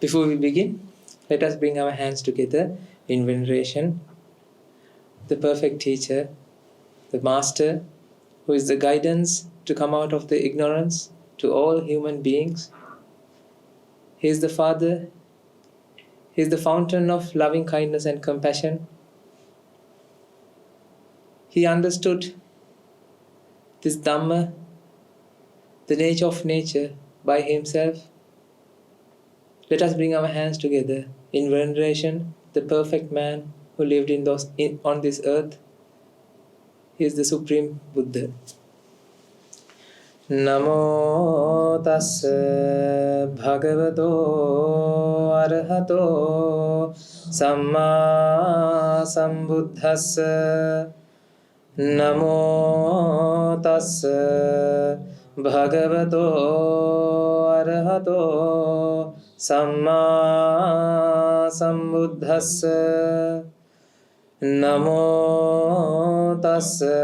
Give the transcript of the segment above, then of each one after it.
Before we begin, let us bring our hands together in veneration. The perfect teacher, the master, who is the guidance to come out of the ignorance to all human beings. He is the Father. He is the fountain of loving kindness and compassion. He understood this Dhamma, the nature of nature, by himself. Let us bring our hands together in veneration, the perfect man who lived on this earth. He is the Supreme Buddha. Namo tassa bhagavato arahato samma sambuddhassa. Namo tassa bhagavato arahato samma sambuddhassa. Namo tassa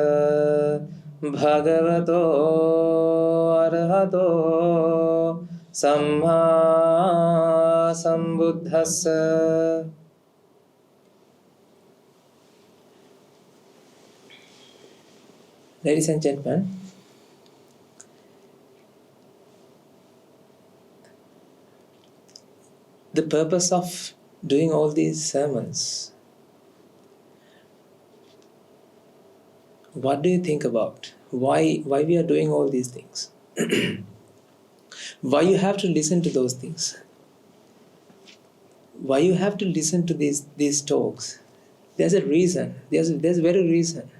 bhagavato arahato samma sambuddhassa. Ladies and gentlemen, the purpose of doing all these sermons, what do you think about? Why we are doing all these things? Why you have to listen to those things? Why you have to listen to these talks? There's a reason. There's a very reason.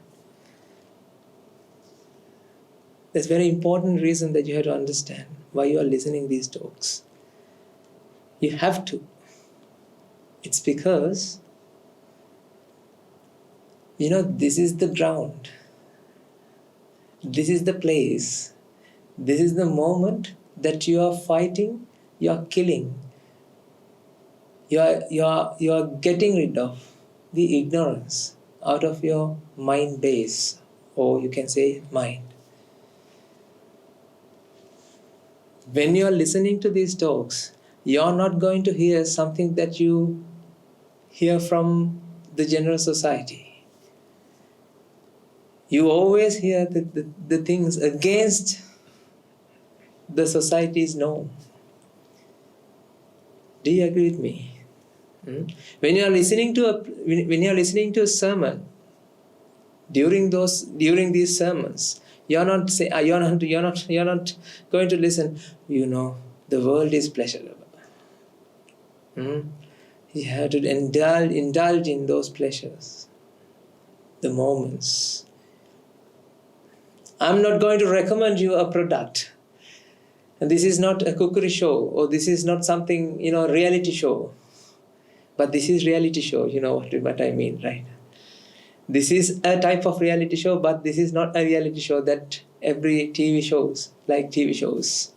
There's a very important reason that you have to understand why you are listening these talks. You have to. It's because, this is the ground. This is the place. This is the moment that you are fighting, you are killing. You are getting rid of the ignorance out of your mind base, or you can say mind. When you are listening to these talks, you are not going to hear something that you hear from the general society. You always hear the things against the society's norm. Do you agree with me? When you are listening to a sermon, during these sermons, you're not going to listen. The world is pleasurable. You have to indulge in those pleasures, the moments. I'm not going to recommend you a product. And this is not a cookery show, or this is not something, reality show. But this is reality show, you know what I mean, right? This is a type of reality show, but this is not a reality show that every TV shows, like TV shows.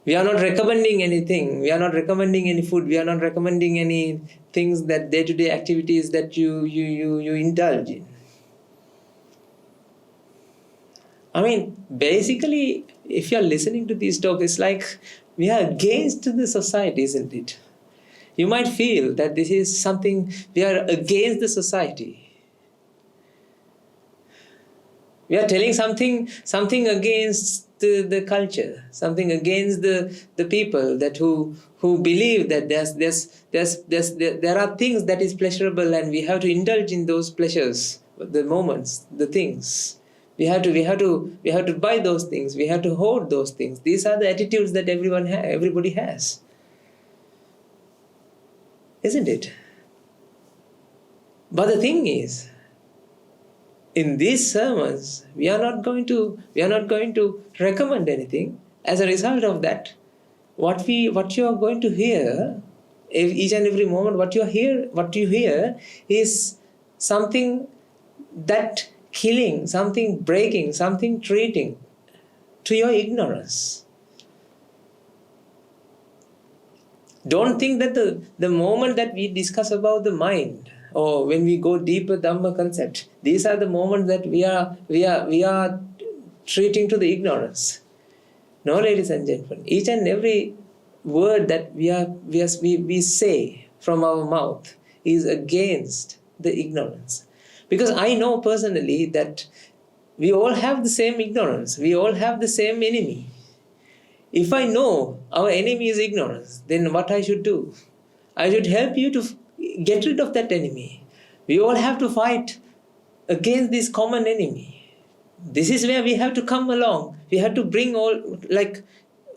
We are not recommending anything. We are not recommending any food. We are not recommending any things that day-to-day activities that you indulge in. I mean, basically, if you are listening to these talks, it's like we are against the society, isn't it? You might feel that this is something, we are against the society. We are telling something against the culture, something against the people that who believe that there are things that is pleasurable, and we have to indulge in those pleasures, the moments, the things. We have to buy those things. We have to hoard those things. These are the attitudes that everybody has, isn't it? But the thing is, in these sermons, we are not going to recommend anything. As a result of that, what you are going to hear, each and every moment, what you hear is something that killing, something breaking, something treating to your ignorance. Don't think that the moment that we discuss about the mind, or when we go deeper Dhamma concept, these are the moments that we are treating to the ignorance. No, ladies and gentlemen, each and every word that we say from our mouth is against the ignorance. Because I know personally that we all have the same ignorance. We all have the same enemy. If I know our enemy is ignorance, then what I should do? I should help you to get rid of that enemy. We all have to fight against this common enemy. This is where we have to come along. We have to bring all, like,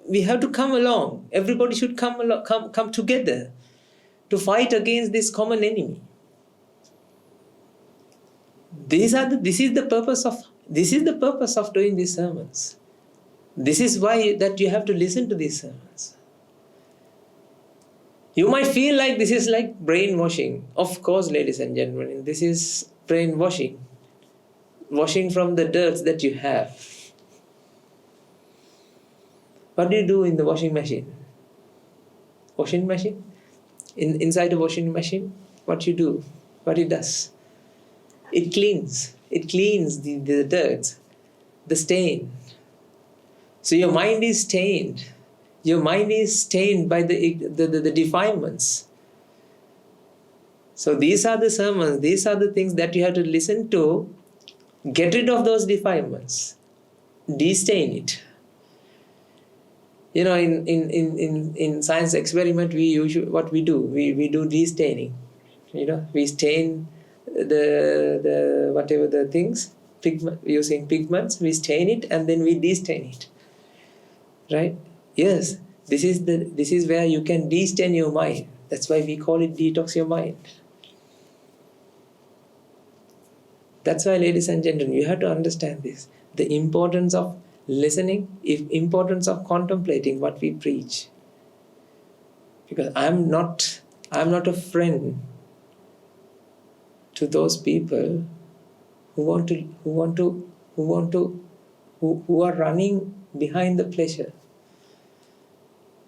we have to come along. Everybody should come together to fight against this common enemy. This is the purpose of doing these sermons. This is why that you have to listen to these sermons. You might feel like this is like brainwashing. Of course, ladies and gentlemen, this is brainwashing. Washing from the dirt that you have. What do you do in the washing machine? Washing machine? Inside a washing machine, what you do? What it does? It cleans. It cleans the dirt, the stain. So your mind is stained. Your mind is stained by the defilements. So these are the sermons, these are the things that you have to listen to. Get rid of those defilements. De-stain it. You know, in science experiment, we do de-staining. You know, we stain the whatever the things, using pigments, we stain it and then we de-stain it. Right? Yes, this is where you can de-stain your mind. That's why we call it detox your mind. That's why, ladies and gentlemen, you have to understand this. The importance of listening, importance of contemplating what we preach. Because I'm not a friend to those people who are running behind the pleasure.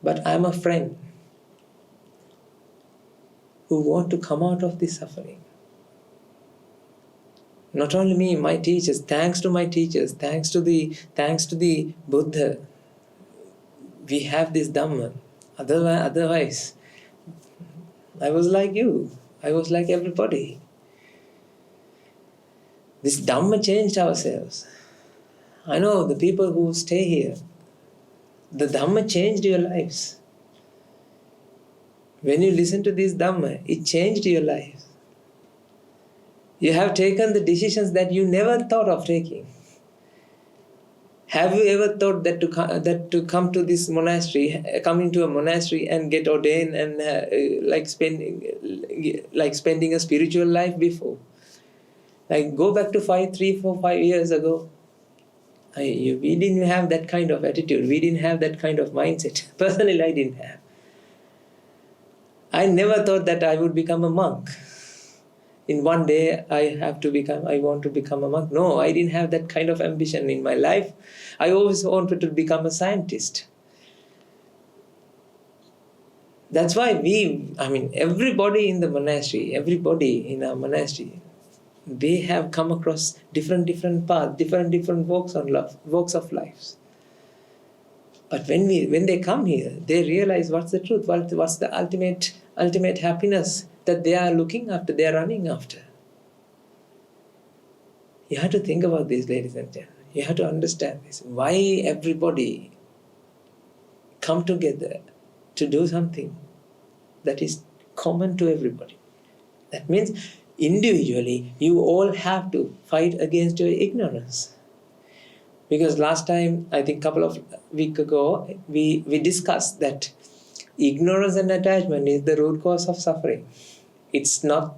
But I'm a friend who want to come out of this suffering. Not only me, my teachers, thanks to my teachers, thanks to the Buddha, we have this Dhamma. Otherwise, I was like you. I was like everybody. This Dhamma changed ourselves. I know the people who stay here, the Dhamma changed your lives. When you listen to this Dhamma, it changed your life. You have taken the decisions that you never thought of taking. Have you ever thought that to come to this monastery, come into a monastery and get ordained and spending a spiritual life before? Like go back to 5 years ago. We didn't have that kind of attitude. We didn't have that kind of mindset. Personally, I didn't have. I never thought that I would become a monk. In one day, I want to become a monk. No, I didn't have that kind of ambition in my life. I always wanted to become a scientist. That's why everybody in the monastery, everybody in our monastery, they have come across different paths, different walks of life. But when they come here, they realize what's the truth, what's the ultimate happiness that they are looking after, they are running after. You have to think about this, ladies and gentlemen. You have to understand this. Why everybody come together to do something that is common to everybody. That means individually, you all have to fight against your ignorance. Because last time, I think a couple of weeks ago, we discussed that ignorance and attachment is the root cause of suffering. It's not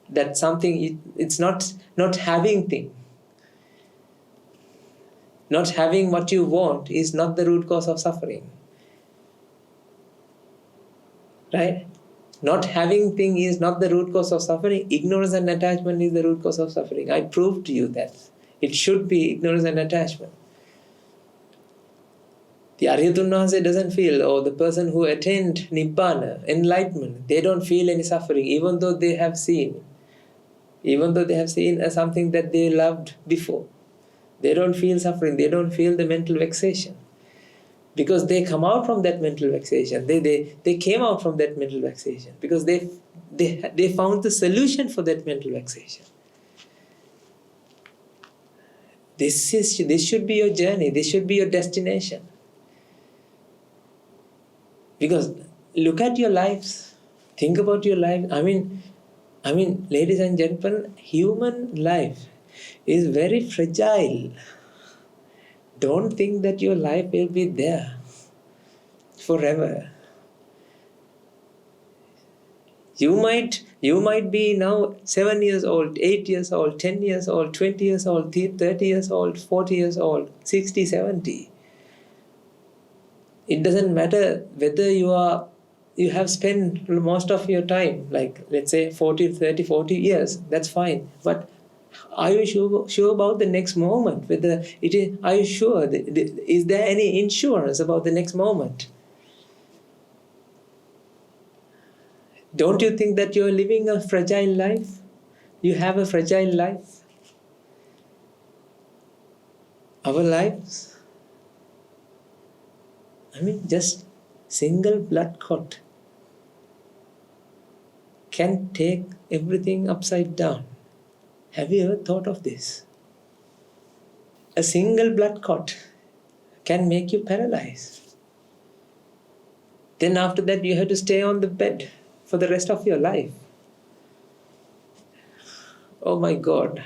that something, it's not having thing. Not having what you want is not the root cause of suffering. Right? Not having thing is not the root cause of suffering. Ignorance and attachment is the root cause of suffering. I proved to you that. It should be ignorance and attachment. The Arhatun Wahanse doesn't feel, or the person who attained Nibbana, enlightenment, they don't feel any suffering, even though they have seen something that they loved before. They don't feel suffering, they don't feel the mental vexation. Because they come out from that mental vexation. They came out from that mental vexation because they found the solution for that mental vexation. This should be your journey. This should be your destination. Because look at your lives. Think about your life. I mean, ladies and gentlemen, human life is very fragile. Don't think that your life will be there forever. You might be now 7 years old, 8 years old, 10 years old, 20 years old, 30 years old, 40 years old, 60, 70. It doesn't matter whether you have spent most of your time, like let's say 40 years, that's fine. But are you sure about the next moment? Are you sure? Is there any insurance about the next moment? Don't you think that you're living a fragile life? You have a fragile life. Our lives, just single blood clot can take everything upside down. Have you ever thought of this? A single blood clot can make you paralyzed. Then after that you have to stay on the bed for the rest of your life. Oh my God.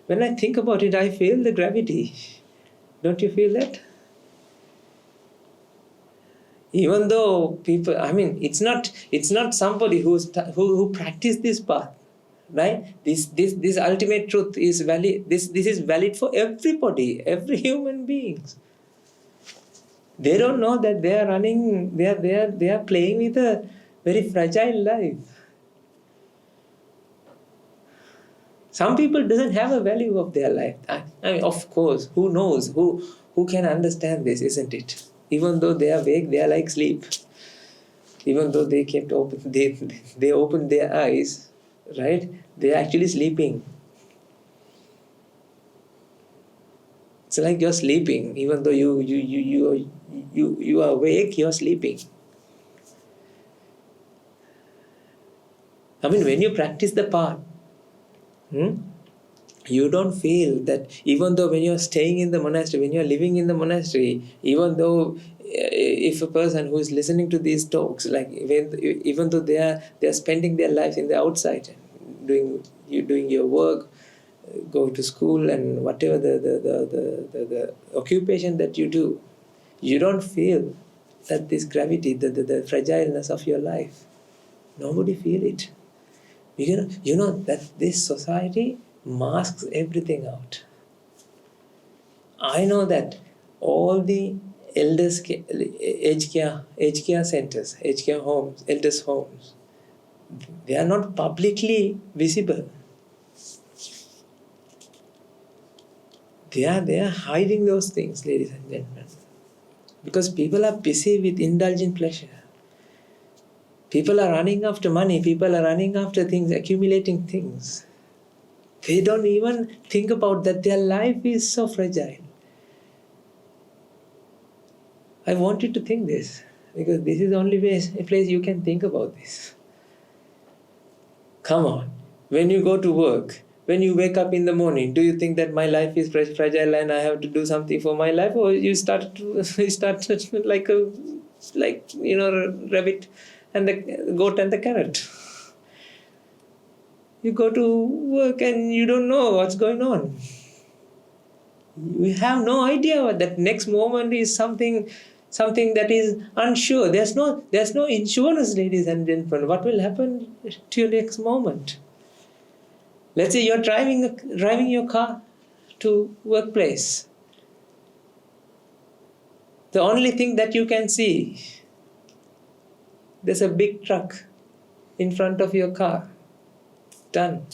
When I think about it, I feel the gravity. Don't you feel that? Even though people, it's not somebody who practiced this path, right? This ultimate truth is valid. This is valid for everybody, every human being. They don't know that they are playing with a very fragile life. Some people doesn't have a value of their life. Of course, who knows? Who can understand this, isn't it? Even though they are awake, they are like sleep. Even though they kept open, they opened their eyes, right? They are actually sleeping. It's like you're sleeping, even though you are awake, you're sleeping. When you practice the path, you don't feel that, even though when you're staying in the monastery, when you're living in the monastery, even though if a person who is listening to these talks, like even though they are spending their lives in the outside, doing your work, go to school and whatever the occupation that you do, you don't feel that this gravity, the fragileness of your life. Nobody feel it. You know that this society masks everything out. I know that all the elders aged care centers, aged care homes, elders homes, they are not publicly visible. They are hiding those things, ladies and gentlemen, because people are busy with indulgent pleasure. People are running after money. People are running after things, accumulating things. They don't even think about that their life is so fragile. I want you to think this, because this is the only place you can think about this. Come on. When you go to work, when you wake up in the morning, do you think that my life is fragile and I have to do something for my life? Or you start like a rabbit and the goat and the carrot. You go to work and you don't know what's going on. You have no idea what that next moment is, something that is unsure. There's no insurance, ladies and gentlemen. What will happen to your next moment? Let's say you're driving your car to workplace. The only thing that you can see, there's a big truck in front of your car. Done.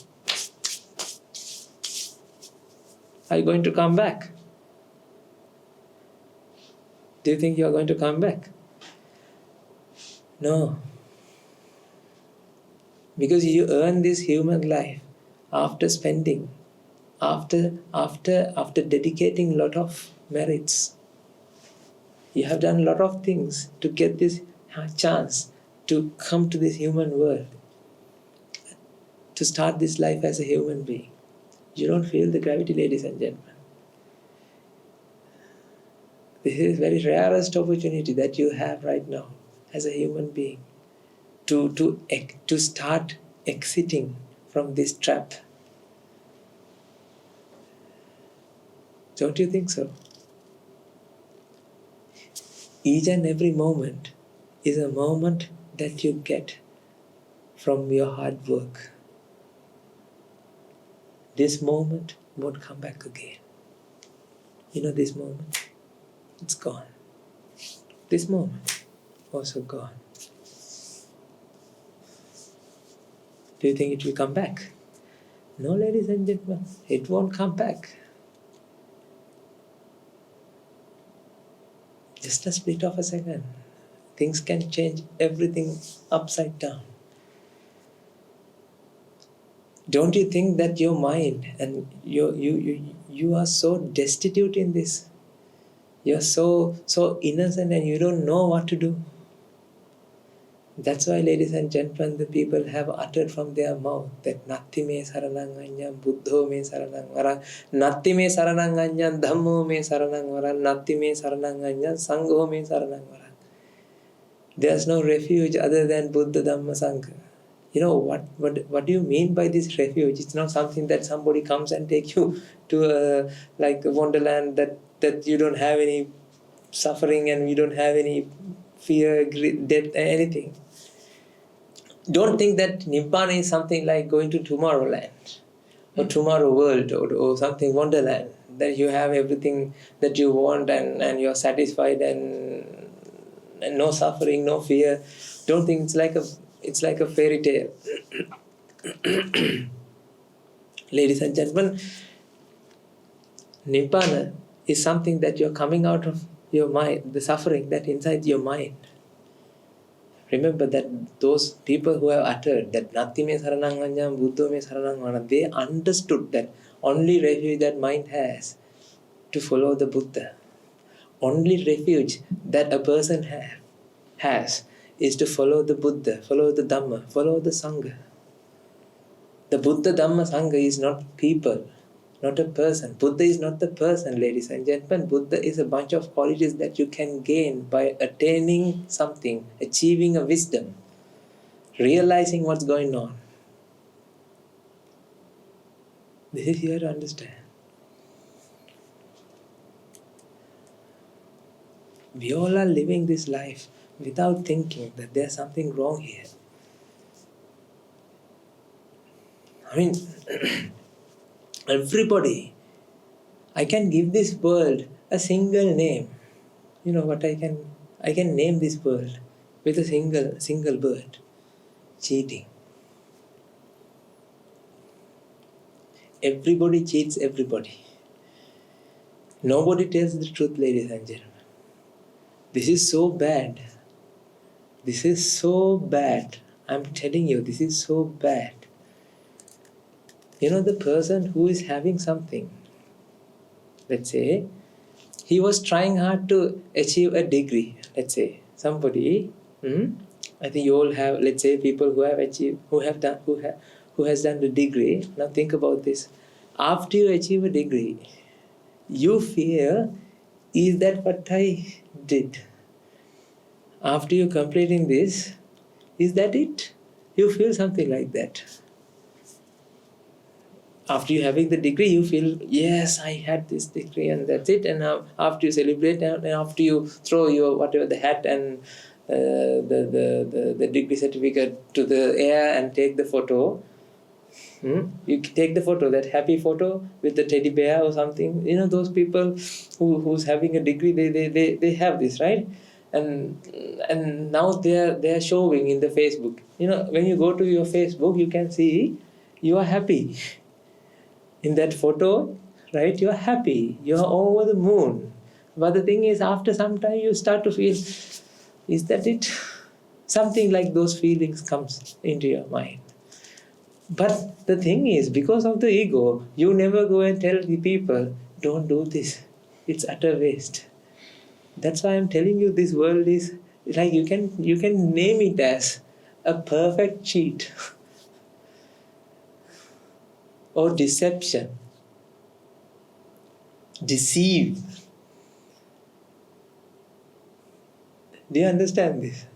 Are you going to come back? Do you think you're going to come back? No. Because you earn this human life after spending, after dedicating a lot of merits. You have done a lot of things to get this chance to come to this human world, to start this life as a human being. You don't feel the gravity, ladies and gentlemen. This is the very rarest opportunity that you have right now as a human being to start exiting from this trap. Don't you think so? Each and every moment is a moment that you get from your hard work. This moment won't come back again. You know this moment? It's gone. This moment also gone. Do you think it will come back? No, ladies and gentlemen, it won't come back. Just a split of a second. Things can change everything upside down. Don't you think that your mind and you are so destitute in this? You're so innocent and you don't know what to do. That's why, ladies and gentlemen, the people have uttered from their mouth that Natti me saranang anyam, Buddho me saranang varan, Natti me saranang anyam, Dhammo me saranang varan, Natti me saranang anyam, Sangho me saranang varan. There's no refuge other than Buddha, Dhamma, Sangha. You know what do you mean by this refuge? It's not something that somebody comes and take you to a wonderland that you don't have any suffering and you don't have any fear, death, anything. Don't think that Nibbana is something like going to Tomorrowland or Tomorrow World or something Wonderland, that you have everything that you want and you're satisfied and no suffering, no fear. Don't think it's like a fairy tale. Ladies and gentlemen, Nibbana is something that you're coming out of your mind, the suffering that inside your mind. Remember that those people who have uttered that Natti me saranang anyam, Buddho me saranang varan, they understood that only refuge that mind has to follow the Buddha. Only refuge that a person has is to follow the Buddha, follow the Dhamma, follow the Sangha. The Buddha, Dhamma, Sangha is not people, not a person. Buddha is not the person, ladies and gentlemen. Buddha is a bunch of qualities that you can gain by attaining something, achieving a wisdom, realizing what's going on. This is here to understand. We all are living this life without thinking that there's something wrong here. I mean, everybody, I can give this world a single name. You know what I can name this world with a single word. Cheating. Everybody cheats everybody. Nobody tells the truth, ladies and gentlemen. This is so bad. This is so bad. I'm telling you, this is so bad. You know, the person who is having something, let's say, he was trying hard to achieve a degree. Let's say somebody, I think you all have, let's say, people who have achieved, who has done the degree. Now think about this. After you achieve a degree, you feel, is that what I did? After you completing this, is that it? You feel something like that. After you having the degree, you feel, yes, I had this degree and that's it. And now after you celebrate and after you throw your whatever the hat and the degree certificate to the air and take the photo, you take the photo, that happy photo with the teddy bear or something. You know, those people who's having a degree, they have this, right? And now they are showing in the Facebook. You know, when you go to your Facebook, you can see you are happy. In that photo, right, you are happy, you are over the moon. But the thing is, after some time, you start to feel, is that it? Something like those feelings comes into your mind. But the thing is, because of the ego, you never go and tell the people, don't do this. It's utter waste. That's why I'm telling you, this world is like, you can name it as a perfect cheat or deception, deceive. Do you understand this?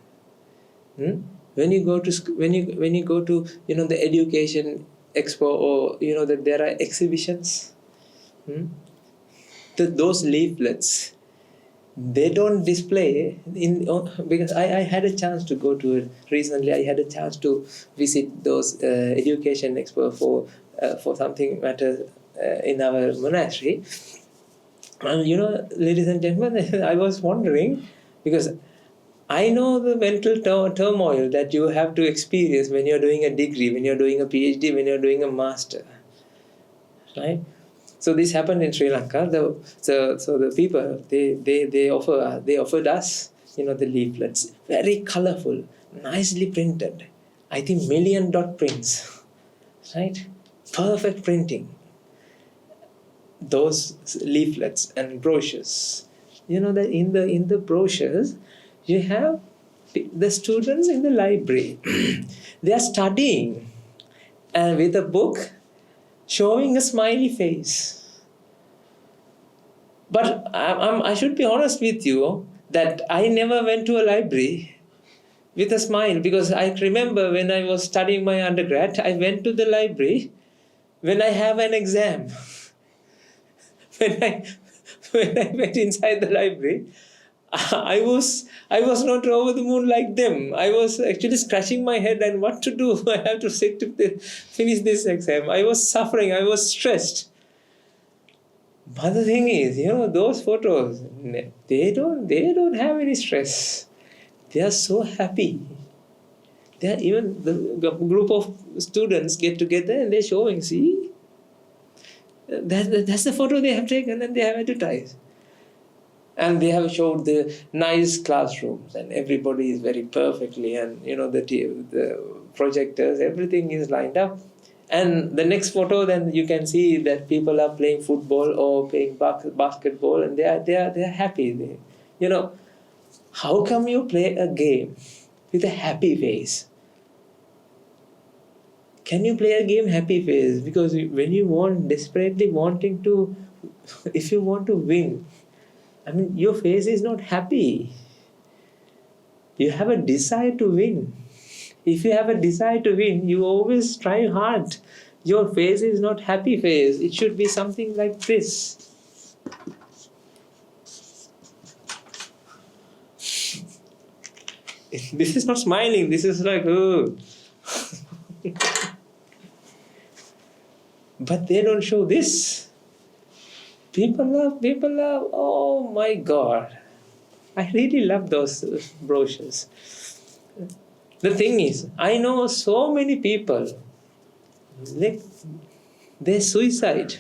When you go to when you go to the education expo, or that there are exhibitions, those leaflets, they don't display because I had a chance to go to it recently. I had a chance to visit those education expo for something matter in our monastery. And ladies and gentlemen, I was wondering, because I know the mental turmoil that you have to experience when you're doing a degree, when you're doing a PhD, when you're doing a master, right? So this happened in Sri Lanka. So the people, they offered us the leaflets, very colorful, nicely printed. I think million dot prints, right? Perfect printing. Those leaflets and brochures. That in the brochures, you have the students in the library. They are studying, and with a book showing a smiley face. But I should be honest with you that I never went to a library with a smile, because I remember when I was studying my undergrad, I went to the library when I have an exam. when I went inside the library, I was not over the moon like them. I was actually scratching my head and what to do. I have to finish this exam. I was suffering. I was stressed. But the thing is, those photos, they don't have any stress. They are so happy. They are, even the group of students get together and they're showing, see, that's the photo they have taken and they have advertised. And they have showed the nice classrooms, and everybody is very perfectly, and the projectors, everything is lined up. And the next photo, then you can see that people are playing football or playing basketball, and they are happy. How come you play a game with a happy face? Can you play a game happy face? Because when you desperately wanting to, if you want to win, your face is not happy. You have a desire to win. If you have a desire to win, you always try hard. Your face is not happy face. It should be something like this. This is not smiling. This is like, oh. But they don't show this. People love, oh my God. I really love those brochures. The thing is, I know so many people, they suicide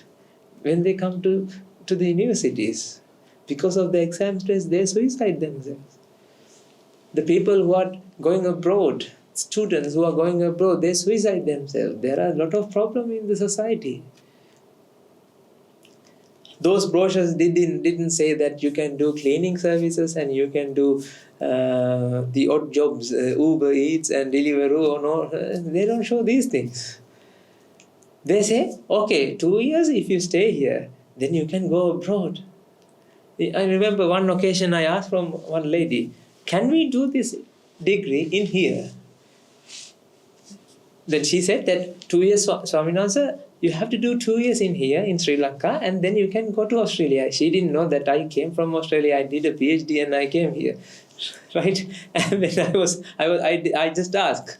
when they come to the universities. Because of the exam stress, they suicide themselves. The people who are going abroad, students who are going abroad, they suicide themselves. There are a lot of problems in the society. Those brochures didn't say that you can do cleaning services and you can do the odd jobs, Uber Eats and Deliveroo or no. They don't show these things. They say, okay, 2 years if you stay here, then you can go abroad. I remember one occasion I asked from one lady, can we do this degree in here? Then she said that 2 years, Swaminatha, you have to do 2 years in here in Sri Lanka and then you can go to Australia. She didn't know that I came from Australia. I did a PhD and I came here, right? And then I just asked,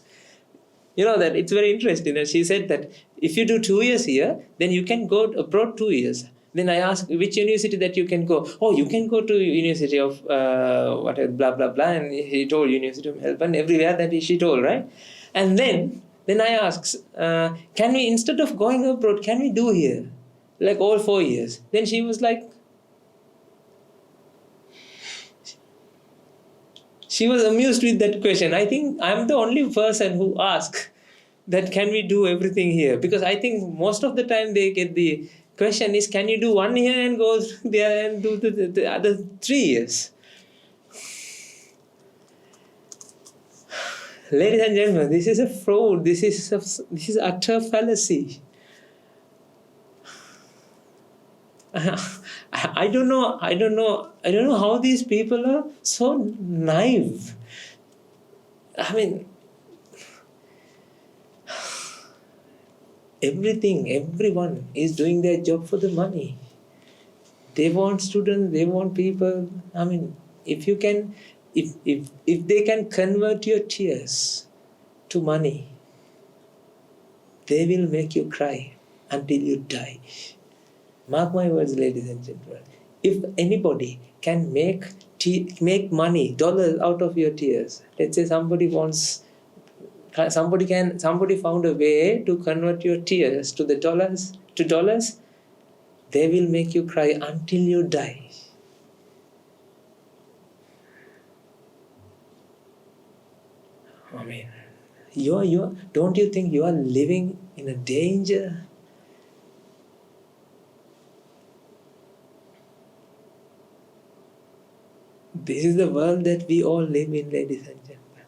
that it's very interesting. And she said that if you do 2 years here, then you can go abroad 2 years. Then I asked which university that you can go. Oh, you can go to University of whatever, blah blah blah. And he told University of Melbourne, everywhere that she told, right? And then I asked, can we, instead of going abroad, can we do here? Like all 4 years. Then she was like, she was amused with that question. I think I'm the only person who asked that can we do everything here? Because I think most of the time they get the question is, can you do 1 year and go there and do the other 3 years? Ladies and gentlemen, this is a fraud. This is utter fallacy. I don't know how these people are so naive. I mean, everyone is doing their job for the money. They want students, they want people. I mean, if they can convert your tears to money, they will make you cry until you die. Mark my words, ladies and gentlemen. If anybody can make money, dollars out of your tears, let's say somebody found a way to convert your tears to dollars, they will make you cry until you die. I mean, don't you think you are living in a danger? This is the world that we all live in, ladies and gentlemen.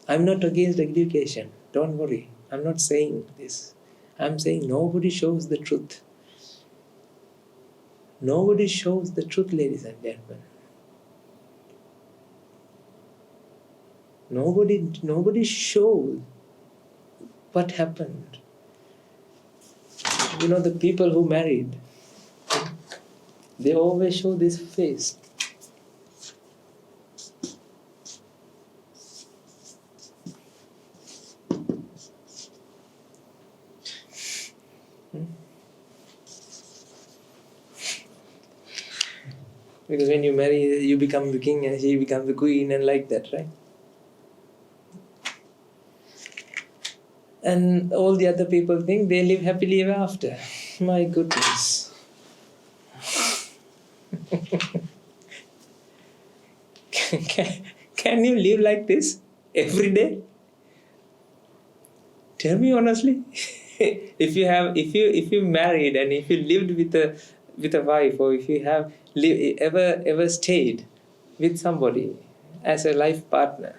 I'm not against education. Don't worry. I'm not saying this. I'm saying nobody shows the truth. Nobody shows the truth, ladies and gentlemen. Nobody shows what happened. You know, the people who married, they always show this face. Because when you marry, you become the king and she becomes the queen, and like that, right? And all the other people think they live happily ever after. My goodness. Can you live like this every day? Tell me honestly. if you married and if you lived with a wife, or if you have ever stayed with somebody as a life partner,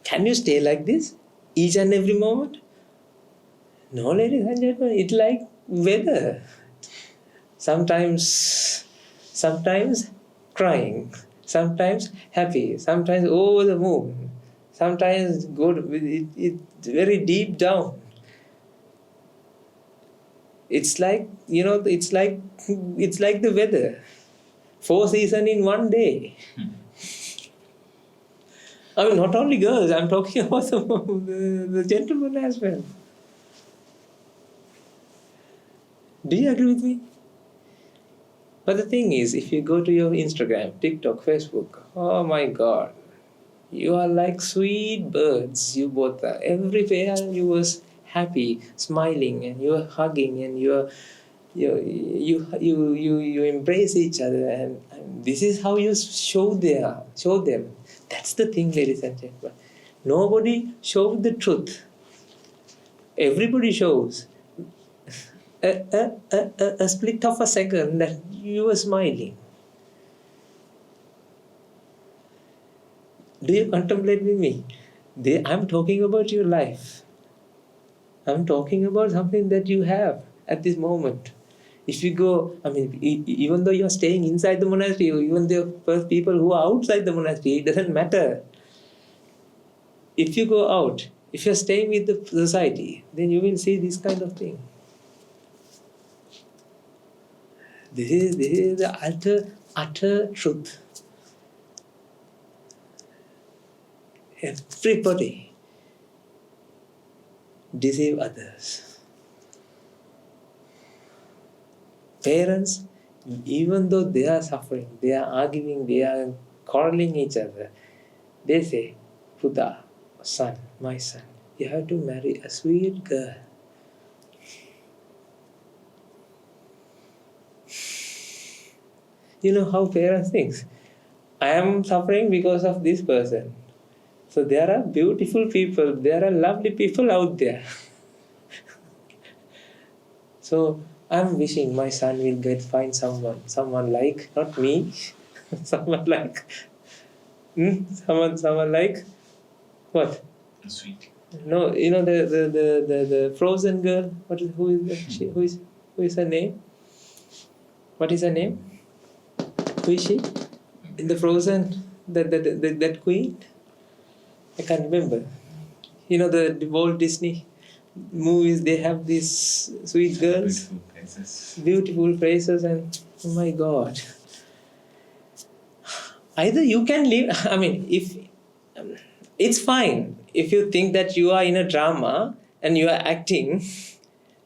can you stay like this each and every moment? No, ladies and gentlemen, it's like weather. Sometimes crying, sometimes happy, sometimes over the moon, sometimes good. It's very deep down. It's like, it's like the weather. 4 seasons in one day. I mean, not only girls, I'm talking about the gentlemen as well. Do you agree with me? But the thing is, if you go to your Instagram, TikTok, Facebook, oh my God, you are like sweet birds. You both are. Everywhere you was happy, smiling, and you are hugging, and you embrace each other, and this is how you show them. That's the thing, ladies and gentlemen. Nobody shows the truth. Everybody shows a split of a second that you were smiling. Do you contemplate with me? I'm talking about your life. I'm talking about something that you have at this moment. If you go, I mean, even though you're staying inside the monastery, or even the first people who are outside the monastery, it doesn't matter. If you go out, if you're staying with the society, then you will see this kind of thing. This is the utter truth. Everybody deceive others. Parents, even though they are suffering, they are arguing, they are quarreling each other, they say, Buddha, son, my son, you have to marry a sweet girl. You know how parents think? I am suffering because of this person. So there are beautiful people, there are lovely people out there. So I'm wishing my son will find someone like, not me, someone like What? Sweet. No, the frozen girl. Who is her name? What is her name? Who is she? In the Frozen, that queen? I can't remember. The Walt Disney movies, they have these sweet girls. Beautiful princess. Beautiful faces, and oh my God. Either you can live, if it's fine if you think that you are in a drama and you are acting,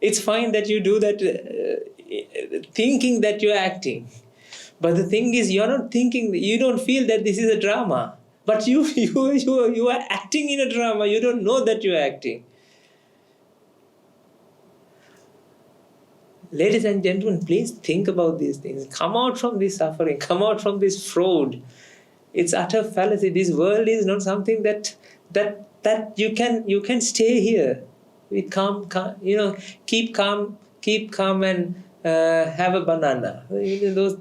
it's fine that you do that thinking that you are acting. But the thing is, you're not thinking, you don't feel that this is a drama. But you are acting in a drama, you don't know that you are acting. Ladies and gentlemen, please think about these things. Come out from this suffering, come out from this fraud. It's utter fallacy. This world is not something that you can stay here. With calm, keep calm and have a banana. Those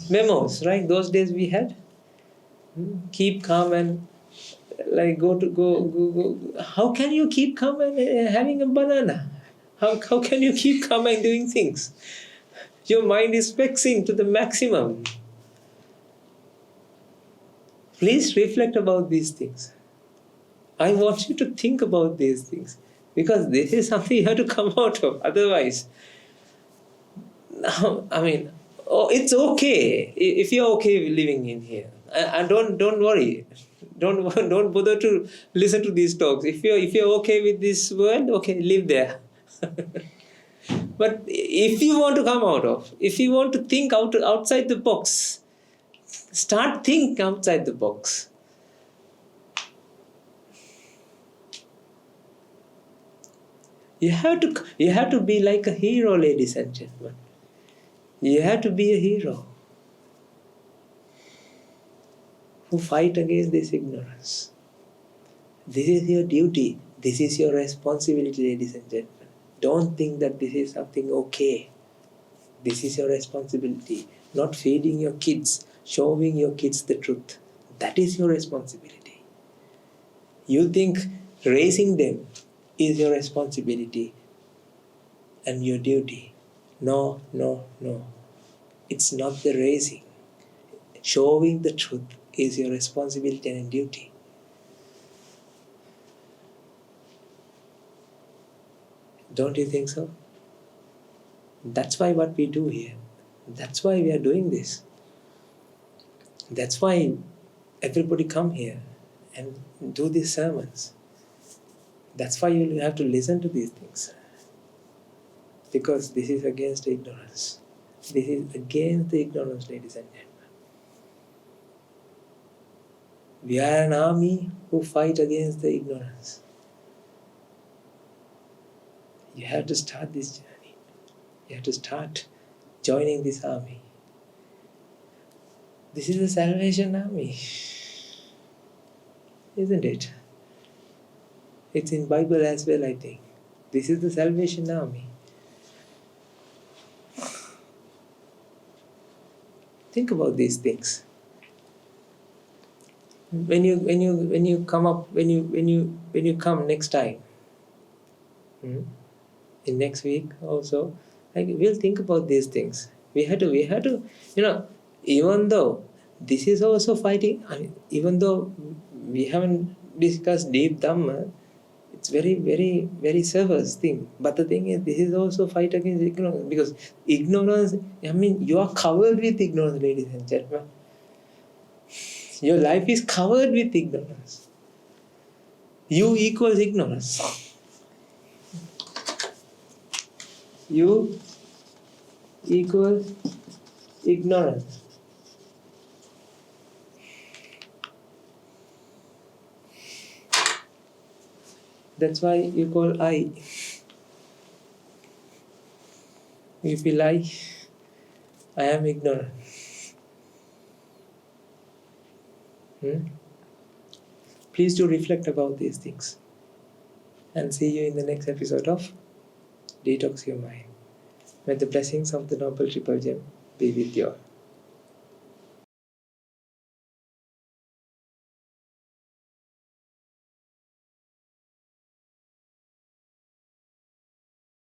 memos, right? Those days we had. Keep calm and go. How can you keep calm and having a banana? How can you keep calm and doing things? Your mind is vexing to the maximum. Please reflect about these things. I want you to think about these things, because this is something you have to come out of. Otherwise, it's okay if you're okay with living in here. And don't worry. Don't bother to listen to these talks. If you're okay with this world, okay, live there. But if you want to come out of, if you want to think outside the box, start think outside the box. You have to be like a hero, ladies and gentlemen. You have to be a hero who fight against this ignorance. This is your duty. This is your responsibility, ladies and gentlemen. Don't think that this is something okay. This is your responsibility. Not feeding your kids, showing your kids the truth. That is your responsibility. You think raising them is your responsibility and your duty. No. It's not the raising. Showing the truth is your responsibility and duty. Don't you think so? That's why what we do here. That's why we are doing this. That's why everybody come here and do these sermons. That's why you have to listen to these things. Because this is against ignorance. This is against the ignorance, ladies and gentlemen. We are an army who fight against the ignorance. You have to start this journey. You have to start joining this army. This is the Salvation Army, isn't it? It's in Bible as well, I think. This is the Salvation Army. Think about these things. When you come next time, in next week also, we'll think about these things. We had to, even though this is also fighting, even though we haven't discussed deep Dhamma, it's very, very, very surface thing. But the thing is, this is also fight against ignorance. Because ignorance, you are covered with ignorance, ladies and gentlemen. Your life is covered with ignorance. You equals ignorance. You equals ignorance. That's why you call I. If you lie, I am ignorant. Please do reflect about these things. And see you in the next episode of Detox Your Mind. May the blessings of the Noble Triple Gem be with you all.